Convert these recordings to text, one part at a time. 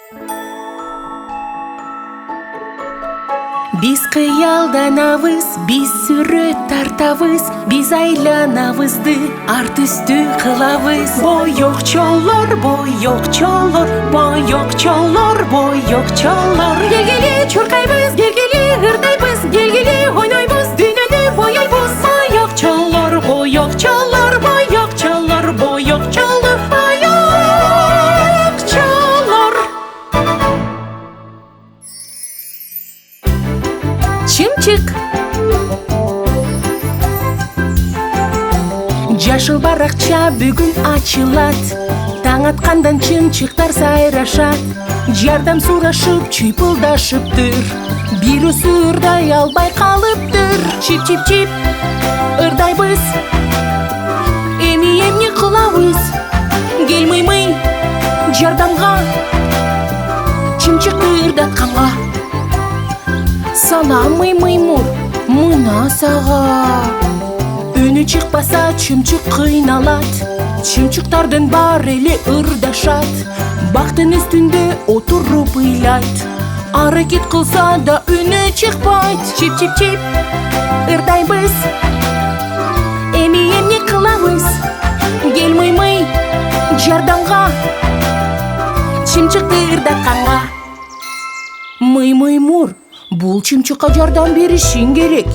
Biz kıyaldanabыз, biz сүрөт тартабыз, biz айланабызды арт үстү кылабыз. Боёкчолор, боёкчолор, боёкчолор, боёкчолор. Келгиле чуркайбыз, келгиле ырдайбыз, келгиле ойнойбуз, дүйнөнү боёйбуз. Боёкчолор, боёкчолор, боёкчолор, боёкчолор, боёкчолор. Чымчык. Жашыл баракча бүгүн ачылат. Таң аткандан чымчыктар сайрашат. Жардам сурашып, чыйпылдашыптыр. Бирөөсү ырдай албай калыптыр. Чип-чип-чип, ырдайбыз. Эми эмне кылабыз? Кел мый-мый, жардамга, чымчыкты ырдатканга. Салам мый-мый-мур, мына сага. Үнү чыкпаса чымчык кыйналат. Чымчыктардын бар эли ырдашат. Бактын үстүндө отуруп ыйлайт. Аракет кылса да үнү чыкпайт. Чип-чип-чип, ырдайбыз. Эми эмне кылабыз? Кел мый-мый, жардамга, чымчыкты ырдатканга. Мый-мый-мур, бул чымчыкка жардам беришиң керек.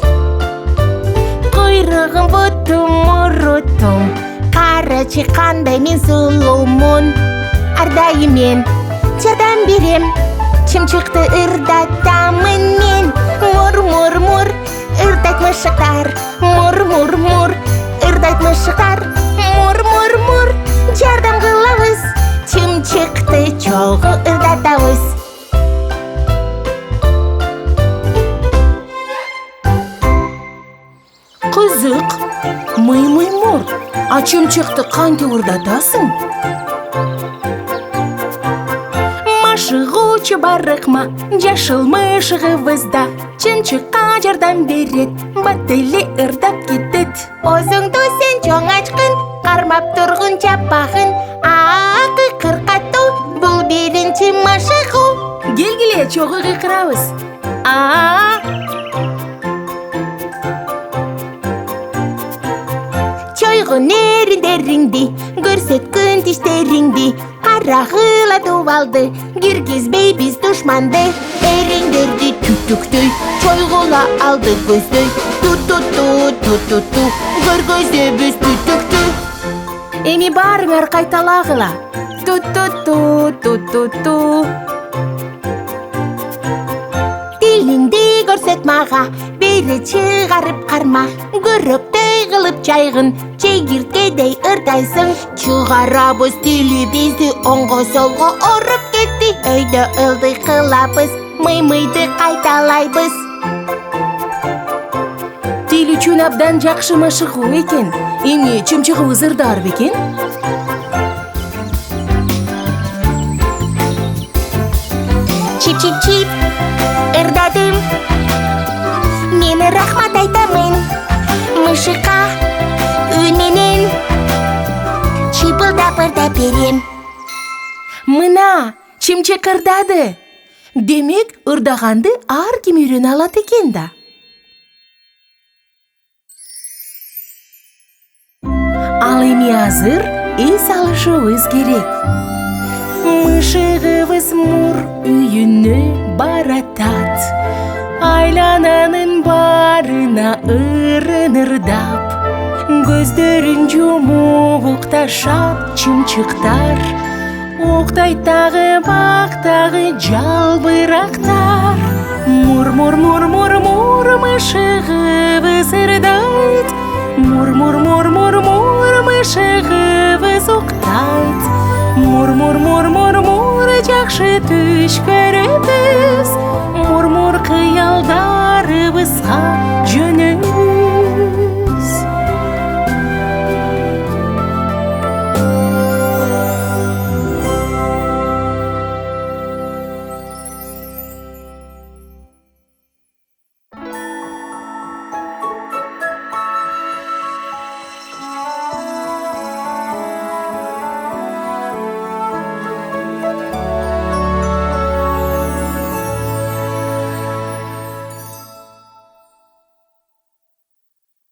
Куйрыгым бутум, мурутум, карачы кандай мен сулуумун. Ардайым мен жардам берем, чымчыкты ырдатамын мен. Мур-мур-мур, ырдайт мышыктар. Мур-мур-мур, ырдайт мышыктар. Мур-мур-мур, жардам кылабыз, чымчыкты чогуу ырдатабыз. Кызык, мый-мый-мур, а чымчыкты кантип ырдатасың? Машыгуучу барыкма, жашыл мышыгыбызда. Чымчыкка жардам берет, бат эле ырдап кетет. Оозуңду сен чоң ачкын, кармап тургун чапагын. Кыркатуу, бул биринчи машыгуу. Келгиле чогуу кыйкырабыз. Чойгун эриндериңди, көрсөткүн тиштериңди. Карагыла дубалды, киргизбей биз душманды. Эриңдерди түтүктөй, чойгула алды көздөй. Ту-ту-ту, көргөзөбүз түтүктү. Эми баарыңар кайталагыла. Ту-ту-ту. Тилиңди көрсөт мага, бери чыгарып карма. Көрөктөй кылып чайгын, чегирткедей ырдайсың. Чыгарабыз тилибизди, оңго солго оруп кетти. Өйдө ылдый кылабыз, мый-мыйды кайталайбыз. Тил үчүн абдан жакшы машыгуу экен. Эми чымчыгыбыз ырдар бекен? Чип-чип-чип, ырдадым. Мен рахмат айтамын мышыкка үн менен. Чыйпылдап ырдап берем. Мына, чымчык ырдады. Демек, ырдаганды ар ким үйрөнө алат экен да. Ал эми азыр эс алышыбыз керек. Мышыгыбыз Мур үйүнө баратат. Айлананын барына ырын ырдап. Көздөрүн жумуп укташат чымчыктар. Уктайт дагы бактагы жалбырактар. Мур-мур-мур-мур-мур, мышыгыбыз ырдайт. Мур-мур-мур-мур-мур, мышыгыбыз уктайт. Мур-мур-мур-мур-мур, жакшы түш көрөбүз. Мур-мур кыялдарыбызга жөнөбүз.